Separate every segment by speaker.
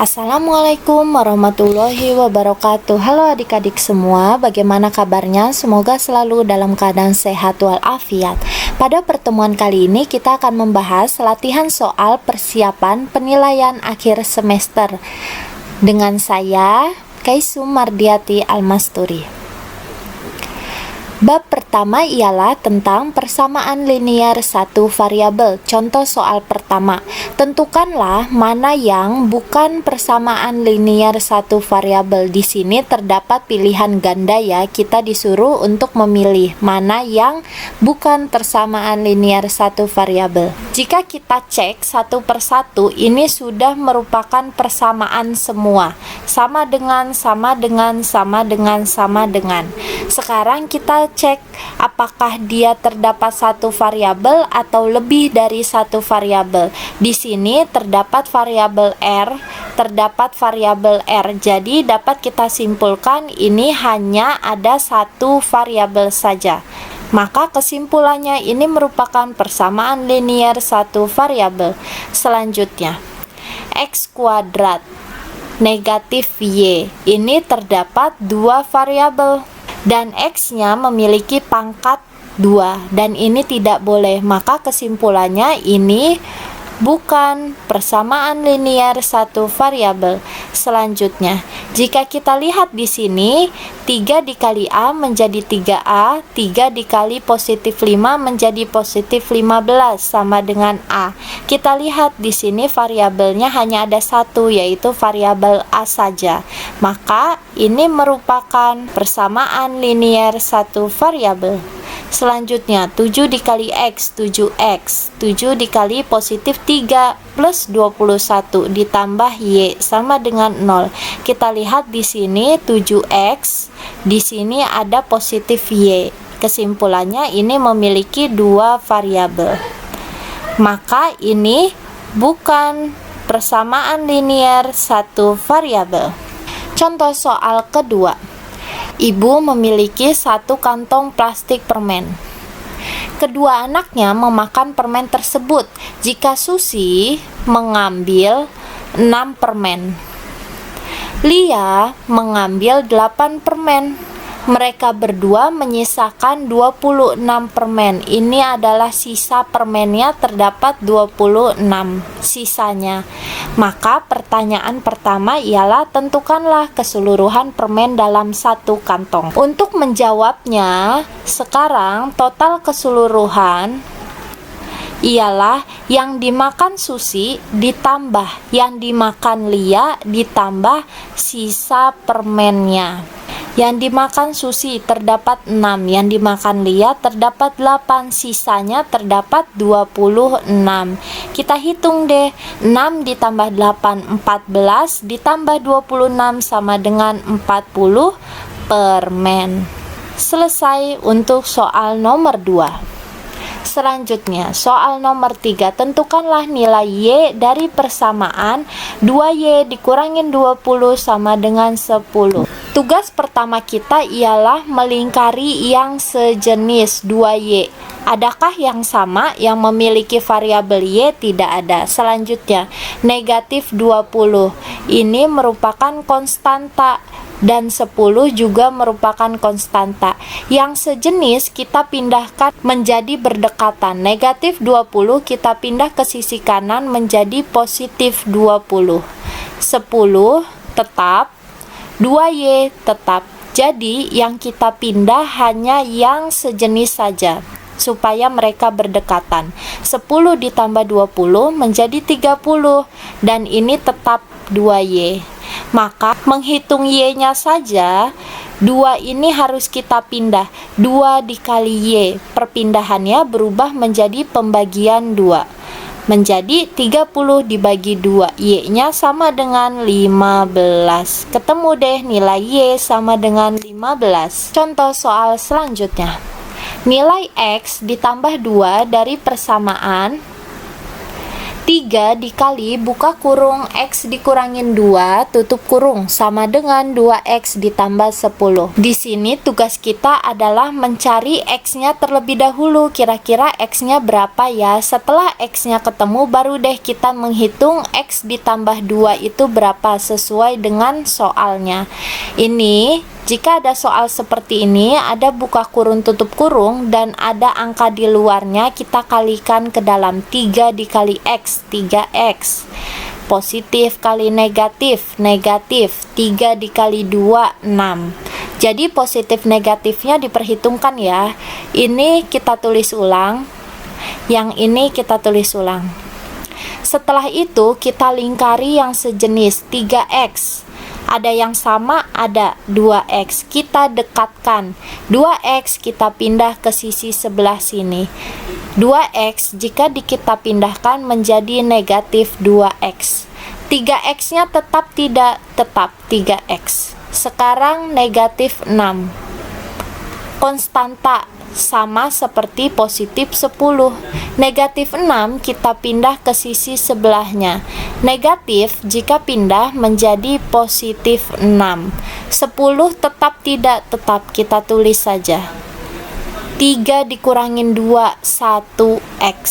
Speaker 1: Assalamualaikum warahmatullahi wabarakatuh. Halo adik-adik semua, bagaimana kabarnya? Semoga selalu dalam keadaan sehat walafiat. Pada pertemuan kali ini kita akan membahas latihan soal persiapan penilaian akhir semester dengan saya, Kaisum Mardiati Almasturi. Bab pertama ialah tentang persamaan linear satu variabel. Contoh soal pertama, tentukanlah mana yang bukan persamaan linear satu variabel. Di sini terdapat pilihan ganda ya, kita disuruh untuk memilih mana yang bukan persamaan linear satu variabel. Jika kita cek satu persatu, ini sudah merupakan persamaan semua. Sama dengan. Sekarang kita cek apakah dia terdapat satu variabel atau lebih dari satu variabel. Di sini terdapat variabel R, Jadi dapat kita simpulkan ini hanya ada satu variabel saja. Maka kesimpulannya ini merupakan persamaan linear satu variabel. Selanjutnya, X kuadrat negatif Y. Ini terdapat dua variabel dan X-nya memiliki pangkat 2 dan ini tidak boleh, maka kesimpulannya ini bukan persamaan linear satu variabel. Selanjutnya, jika kita lihat di sini 3 dikali A menjadi 3A, 3 dikali positif 5 menjadi positif 15 sama dengan A. Kita lihat di sini variabelnya hanya ada satu, yaitu variabel A saja. Maka ini merupakan persamaan linear satu variabel. Selanjutnya, 7 dikali X, 7X. 7 dikali positif 3 plus 21 ditambah Y sama dengan 0. Kita lihat di sini 7X, di sini ada positif Y. Kesimpulannya ini memiliki dua variabel. Maka ini bukan persamaan linear satu variabel. Contoh soal kedua. Ibu memiliki satu kantong plastik permen. Kedua anaknya memakan permen tersebut. Jika Susi mengambil 6 permen, Lia mengambil 8 permen. Mereka berdua menyisakan 26 permen. Ini adalah sisa permennya, terdapat 26 sisanya. Maka pertanyaan pertama ialah tentukanlah keseluruhan permen dalam satu kantong. Untuk menjawabnya, sekarang total keseluruhan ialah yang dimakan Susi ditambah yang dimakan Lia ditambah sisa permennya. Yang dimakan Susi terdapat 6, yang dimakan Lia terdapat 8, sisanya terdapat 26. Kita hitung deh, 6 ditambah 8, 14, ditambah 26 sama dengan 40 permen. Selesai untuk soal nomor 2. Selanjutnya, soal nomor 3, tentukanlah nilai Y dari persamaan 2Y dikurangin 20 sama dengan 10. Tugas pertama kita ialah melingkari yang sejenis 2Y. Adakah yang sama yang memiliki variabel Y? Tidak ada. Selanjutnya, negatif 20. Ini merupakan konstanta dan 10 juga merupakan konstanta. Yang sejenis kita pindahkan menjadi berdekatan. Negatif 20 kita pindah ke sisi kanan menjadi positif 20. 10 tetap, 2Y tetap. Jadi yang kita pindah hanya yang sejenis saja supaya mereka berdekatan. 10 ditambah 20 menjadi 30 dan ini tetap 2Y. Maka menghitung Y-nya saja, 2 ini harus kita pindah. 2 dikali Y, perpindahannya berubah menjadi pembagian 2. Menjadi 30 dibagi 2, Y-nya sama dengan 15. Ketemu deh nilai Y sama dengan 15. Contoh soal selanjutnya. Nilai X ditambah 2 dari persamaan 3 3 dikali buka kurung X dikurangin 2 tutup kurung sama dengan 2X ditambah 10. Di sini tugas kita adalah mencari X-nya terlebih dahulu. Kira-kira X-nya berapa ya? Setelah X-nya ketemu baru deh kita menghitung X ditambah 2 itu berapa sesuai dengan soalnya. Ini jika ada soal seperti ini, ada buka kurung tutup kurung dan ada angka di luarnya, kita kalikan ke dalam. 3 dikali X, 3X. Positif kali negatif, negatif. 3 dikali 2, 6. Jadi positif negatifnya diperhitungkan ya. Ini kita tulis ulang, yang ini kita tulis ulang. Setelah itu kita lingkari yang sejenis, 3X. Ada yang sama, ada 2X. Kita dekatkan 2X, kita pindah ke sisi sebelah sini. 2X jika kita pindahkan menjadi negatif 2X. 3X nya tetap tidak, tetap 3X. Sekarang negatif 6. Konstanta sama seperti positif 10. Negatif 6 kita pindah ke sisi sebelahnya. Negatif jika pindah menjadi positif 6. 10 tetap tidak, tetap kita tulis saja. 3 dikurangin 2, 1X.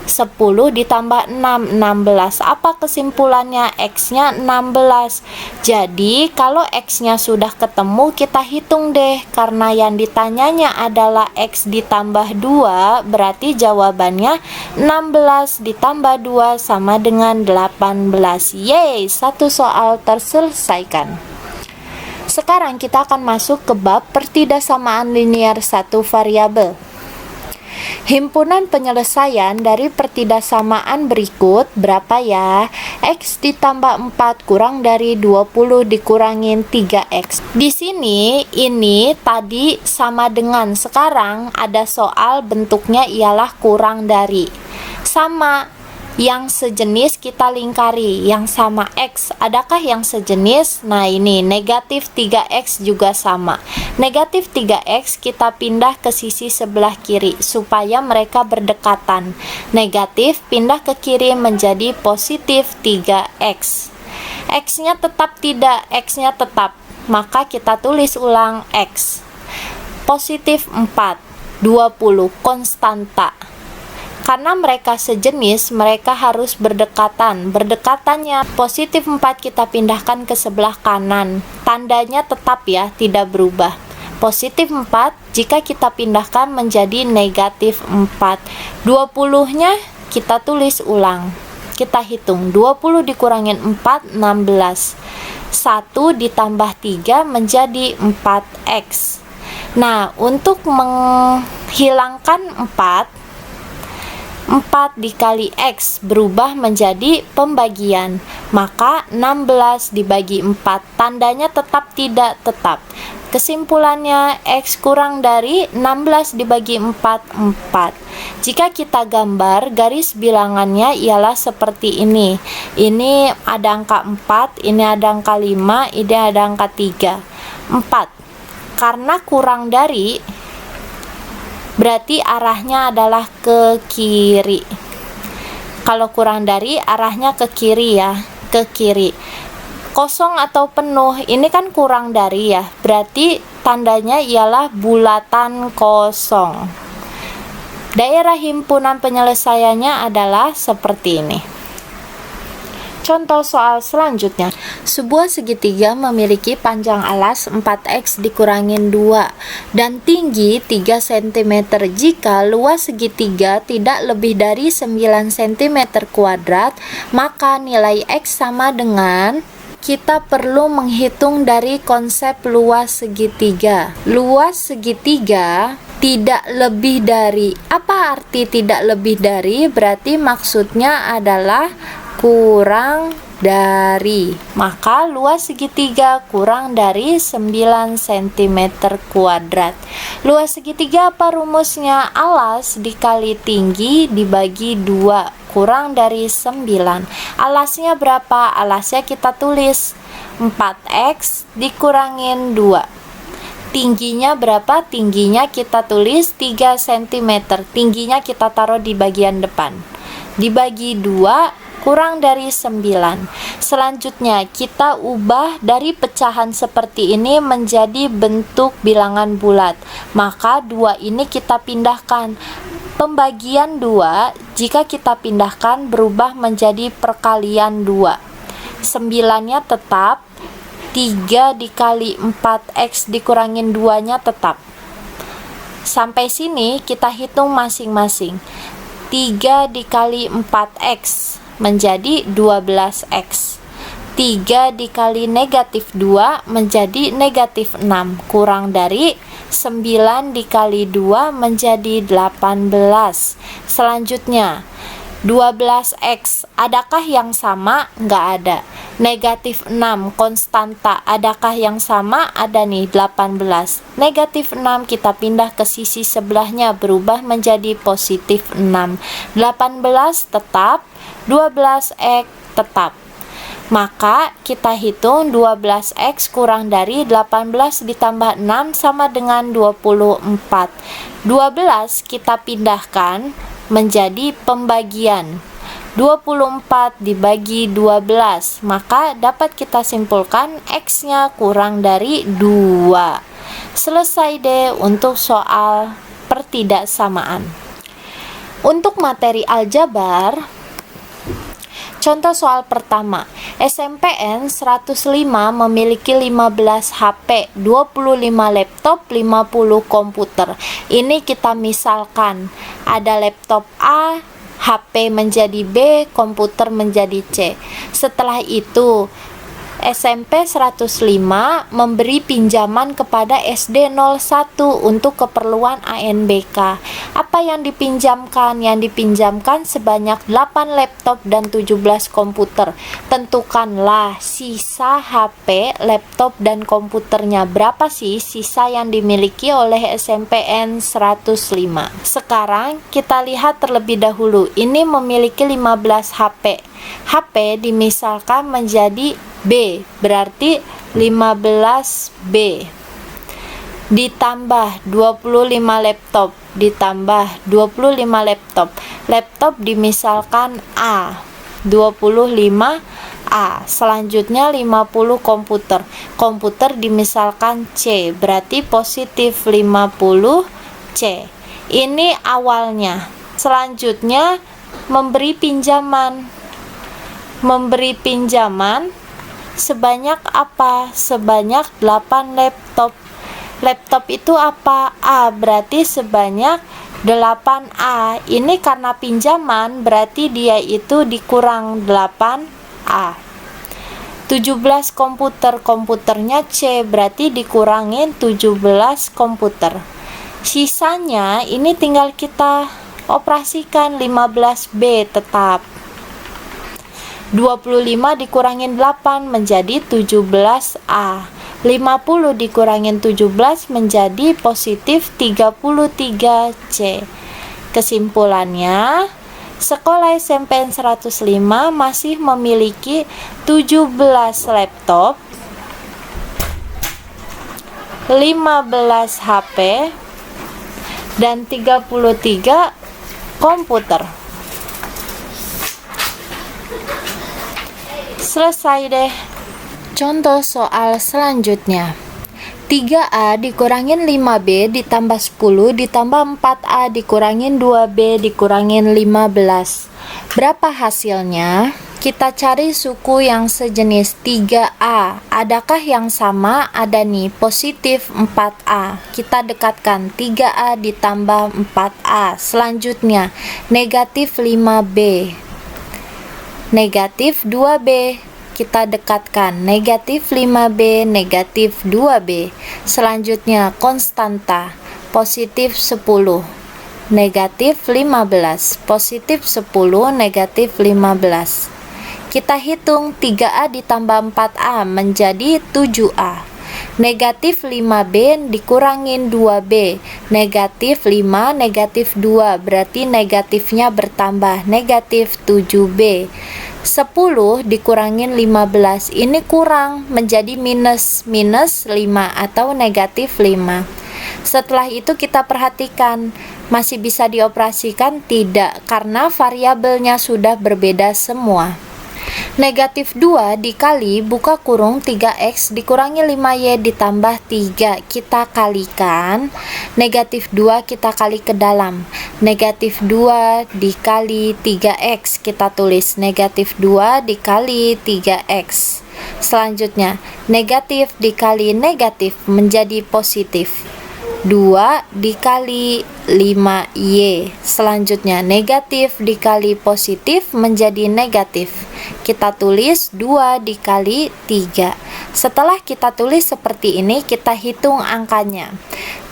Speaker 1: 10 ditambah 6, 16. Apa kesimpulannya? X-nya 16. Jadi, kalau X-nya sudah ketemu, kita hitung deh. Karena yang ditanyanya adalah X ditambah 2, berarti jawabannya 16 ditambah 2 sama dengan 18. Yeay, satu soal terselesaikan. Sekarang kita akan masuk ke bab pertidaksamaan linier satu variabel. Himpunan penyelesaian dari pertidaksamaan berikut berapa ya? X ditambah 4 kurang dari 20 dikurangin 3X. Di sini ini tadi sama dengan sekarang ada soal bentuknya ialah kurang dari. Sama yang sejenis kita lingkari, yang sama X. Adakah yang sejenis? Nah ini negatif 3X juga sama. Negatif 3X kita pindah ke sisi sebelah kiri supaya mereka berdekatan. Negatif pindah ke kiri menjadi positif 3X. X-nya tetap tidak, X-nya tetap. Maka kita tulis ulang X. Positif 4, 20, konstanta. Karena mereka sejenis, mereka harus berdekatan. Berdekatannya positif 4 kita pindahkan ke sebelah kanan. Tandanya tetap ya, tidak berubah. Positif 4 jika kita pindahkan menjadi negatif 4. 20-nya kita tulis ulang. Kita hitung 20 dikurangin 4, 16. 1 ditambah 3 menjadi 4X. Nah, untuk menghilangkan 4 dikali X berubah menjadi pembagian. Maka 16 dibagi 4. Tandanya tetap tidak tetap. Kesimpulannya X kurang dari 16 dibagi 4, 4. Jika kita gambar, garis bilangannya ialah seperti ini. Ini ada angka 4, ini ada angka 5, ini ada angka 3. 4. Karena kurang dari, berarti arahnya adalah ke kiri. Kalau kurang dari arahnya ke kiri ya, ke kiri. Kosong atau penuh, ini kan kurang dari ya, berarti tandanya ialah bulatan kosong. Daerah himpunan penyelesaiannya adalah seperti ini. Contoh soal selanjutnya. Sebuah segitiga memiliki panjang alas 4x dikurangin 2 dan tinggi 3 cm jika luas segitiga tidak lebih dari 9 cm kuadrat, maka nilai x sama dengan. Kita perlu menghitung dari konsep luas segitiga. Luas segitiga tidak lebih dari. Apa arti tidak lebih dari? Berarti maksudnya adalah kurang dari. Maka luas segitiga kurang dari 9 cm kuadrat. Luas segitiga apa rumusnya? Alas dikali tinggi dibagi 2 kurang dari 9. Alasnya berapa? Alasnya kita tulis 4x dikurangin 2. Tingginya berapa? Tingginya kita tulis 3 cm. Tingginya kita taruh di bagian depan. dibagi 2 kurang dari 9. Selanjutnya kita ubah dari pecahan seperti ini menjadi bentuk bilangan bulat. Maka 2 ini kita pindahkan. Pembagian 2 jika kita pindahkan berubah menjadi perkalian 2. 9-nya tetap, 3 dikali 4x dikurangin 2-nya tetap. Sampai sini kita hitung masing-masing. 3 dikali 4x menjadi 12x. 3 dikali negatif 2 menjadi negatif 6, kurang dari 9 dikali 2 menjadi 18. Selanjutnya 12x, adakah yang sama? Nggak ada. Negatif 6, konstanta, adakah yang sama? Ada nih, 18. Negatif 6 kita pindah ke sisi sebelahnya, berubah menjadi positif 6. 18 tetap, 12x tetap. Maka kita hitung 12x kurang dari 18 ditambah 6 sama dengan 24. 12 kita pindahkan menjadi pembagian. 24 dibagi 12, maka dapat kita simpulkan x-nya kurang dari 2. Selesai deh untuk soal pertidaksamaan. Untuk materi aljabar, contoh soal pertama, SMPN 105 memiliki 15 HP, 25 laptop, 50 komputer. Ini kita misalkan, ada laptop A, HP menjadi B, komputer menjadi C. Setelah itu, SMP 105 memberi pinjaman kepada SD 01 untuk keperluan ANBK. Apa yang dipinjamkan? Yang dipinjamkan sebanyak 8 laptop dan 17 komputer. Tentukanlah sisa HP, laptop, dan komputernya. Berapa sih sisa yang dimiliki oleh SMPN 105? Sekarang kita lihat terlebih dahulu. Ini memiliki 15 HP. HP dimisalkan menjadi B, berarti 15B ditambah 25 laptop, ditambah 25 laptop. Laptop dimisalkan A, 25A. Selanjutnya 50 komputer. Komputer dimisalkan C, berarti positif 50C. Ini awalnya. Selanjutnya memberi pinjaman. Memberi pinjaman sebanyak apa? Sebanyak 8 laptop. Laptop itu apa? A, berarti sebanyak 8A. Ini karena pinjaman, berarti dia itu dikurang 8A. 17 komputer, komputernya C, berarti dikurangin 17 komputer. Sisanya ini tinggal kita operasikan, 15B tetap. 25 dikurangin 8 menjadi 17A. 50 dikurangin 17 menjadi positif 33C. Kesimpulannya, sekolah SMPN 105 masih memiliki 17 laptop, 15 HP, dan 33 komputer. Selesai deh. Contoh soal selanjutnya. 3A dikurangin 5B ditambah 10 ditambah 4A dikurangin 2B dikurangin 15. Berapa hasilnya? Kita cari suku yang sejenis 3A. Adakah yang sama? Ada nih, positif 4A. Kita dekatkan 3A ditambah 4A. Selanjutnya, negatif 5B. Negatif 2B. Kita dekatkan negatif 5B, negatif 2B. Selanjutnya konstanta, positif 10, negatif 15, positif 10, negatif 15. Kita hitung 3A ditambah 4A menjadi 7A. Negatif 5B dikurangin 2B, negatif 5, negatif 2, berarti negatifnya bertambah, negatif 7B. 10 dikurangin 15, ini kurang, menjadi minus 5 atau negatif 5. Setelah itu kita perhatikan, Masih bisa dioperasikan? Tidak, karena variabelnya sudah berbeda semua. Negatif 2 dikali buka kurung 3x dikurangi 5y ditambah 3. Kita kalikan. Negatif 2 kita kali ke dalam. Negatif 2 dikali 3x. Kita tulis negatif 2 dikali 3x. Selanjutnya, negatif dikali negatif menjadi positif. 2 dikali 5y. Selanjutnya, negatif dikali positif menjadi negatif. Kita tulis 2 dikali 3. Setelah kita tulis seperti ini, kita hitung angkanya.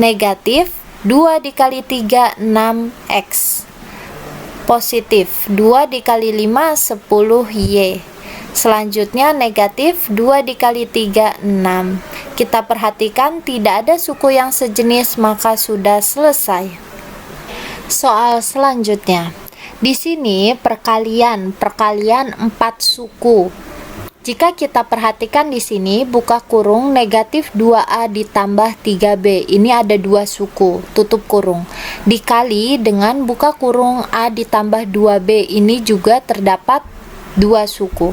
Speaker 1: Negatif 2 dikali 3, 6x. Positif 2 dikali 5, 10y. Selanjutnya negatif 2 dikali 3, 6. Kita perhatikan tidak ada suku yang sejenis, maka sudah selesai. Soal selanjutnya. Di sini perkalian 4 suku. Jika kita perhatikan di sini buka kurung negatif 2a ditambah 3b. Ini ada 2 suku, tutup kurung. Dikali dengan buka kurung a ditambah 2b. Ini juga terdapat 2 suku.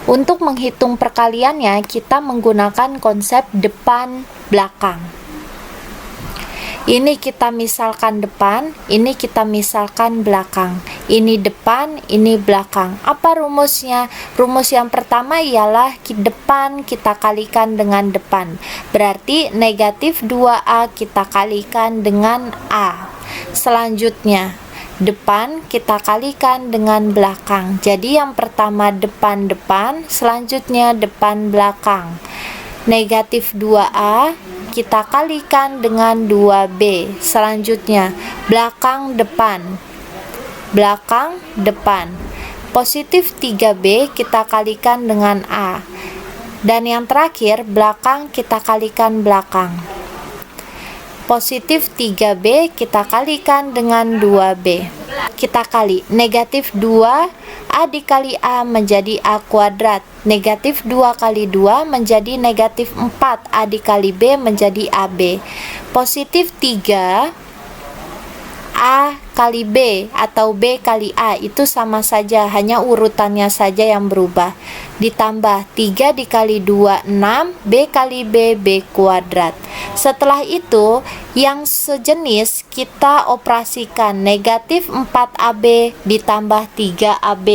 Speaker 1: Untuk menghitung perkaliannya, kita menggunakan konsep depan belakang. Ini kita misalkan depan, ini kita misalkan belakang. Ini depan, ini belakang. Apa rumusnya? Rumus yang pertama ialah depan kita kalikan dengan depan. Berarti negatif 2a kita kalikan dengan a. Selanjutnya, depan kita kalikan dengan belakang. Jadi yang pertama depan-depan, selanjutnya depan belakang. Negatif 2a kita kalikan dengan 2b. Selanjutnya belakang depan, belakang depan. Positif 3b kita kalikan dengan a. Dan yang terakhir belakang kita kalikan belakang. Positif 3b kita kalikan dengan 2b. Kita kali negatif 2a dikali a menjadi a kuadrat. Negatif 2 kali 2 menjadi negatif 4. A dikali b menjadi ab. Positif 3 a kali b atau b kali a itu sama saja, hanya urutannya saja yang berubah. Ditambah 3 dikali 2, 6, b kali b, b kuadrat. Setelah itu, yang sejenis kita operasikan. Negatif 4ab ditambah 3ab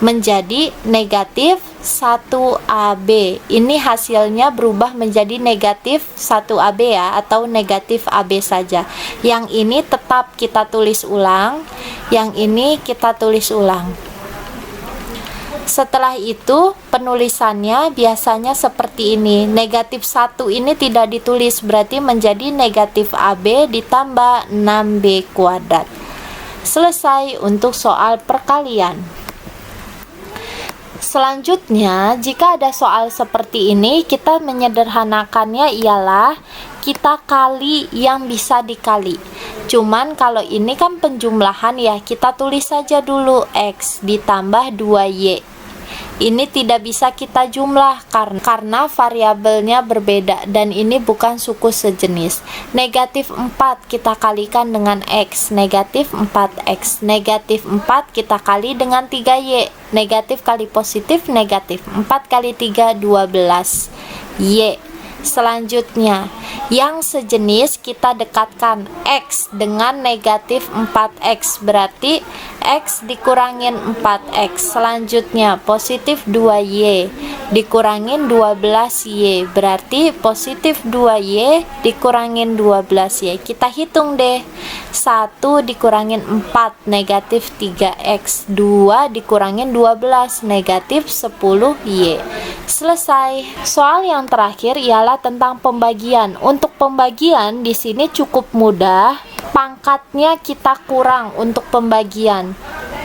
Speaker 1: menjadi negatif 1ab. Ini hasilnya berubah menjadi negatif 1ab ya, atau negatif ab saja. Yang ini tetap kita tulis ulang, yang ini kita tulis ulang. Setelah itu penulisannya biasanya seperti ini. Negatif 1 ini tidak ditulis, berarti menjadi negatif AB ditambah 6B kuadrat. Selesai untuk soal perkalian. Selanjutnya, jika ada soal seperti ini, kita menyederhanakannya ialah kita kali yang bisa dikali. Cuman kalau ini kan penjumlahan ya, kita tulis saja dulu X ditambah 2Y. Ini tidak bisa kita jumlah karena variabelnya berbeda dan ini bukan suku sejenis. Negatif 4 kita kalikan dengan X, negatif 4X. Negatif 4 kita kali dengan 3Y. Negatif kali positif negatif. 4 kali 3, 12 Y. Selanjutnya, yang sejenis kita dekatkan X dengan negatif 4X, berarti X dikurangin 4X. Selanjutnya, positif 2Y dikurangin 12Y, berarti positif 2Y dikurangin 12Y. Kita hitung deh, 1 dikurangin 4, negatif 3X. 2 dikurangin 12, negatif 10Y. Selesai. Soal yang terakhir ialah tentang pembagian. Untuk pembagian di sini cukup mudah. Pangkatnya kita kurang untuk pembagian.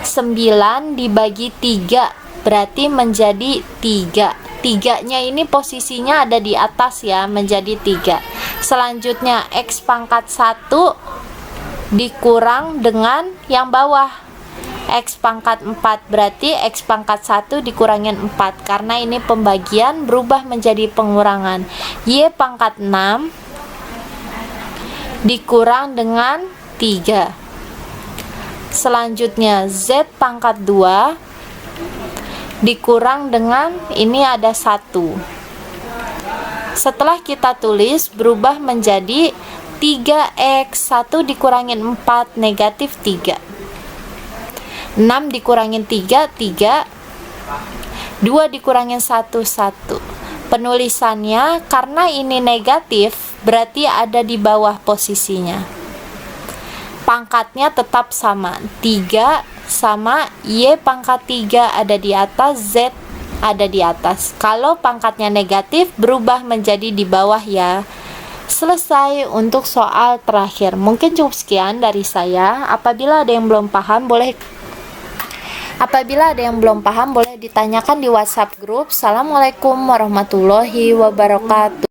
Speaker 1: 9 dibagi 3 berarti menjadi 3. 3-nya ini posisinya ada di atas ya, menjadi 3. Selanjutnya X pangkat 1 dikurang dengan yang bawah. X pangkat 4 berarti X pangkat 1 dikurangin 4 karena ini pembagian berubah menjadi pengurangan. Y pangkat 6 dikurang dengan 3. Selanjutnya Z pangkat 2 dikurang dengan ini ada 1. Setelah kita tulis berubah menjadi 3x, 1 dikurangin 4 negatif 3, 6 dikurangin 3, 3, 2 dikurangin 1, 1. Penulisannya karena ini negatif berarti ada di bawah posisinya. Pangkatnya tetap sama, 3 sama Y pangkat 3 ada di atas, Z ada di atas. Kalau pangkatnya negatif berubah menjadi di bawah ya. Selesai untuk soal terakhir. Mungkin cukup sekian dari saya. Apabila ada yang belum paham boleh ditanyakan di WhatsApp grup. Assalamualaikum warahmatullahi wabarakatuh.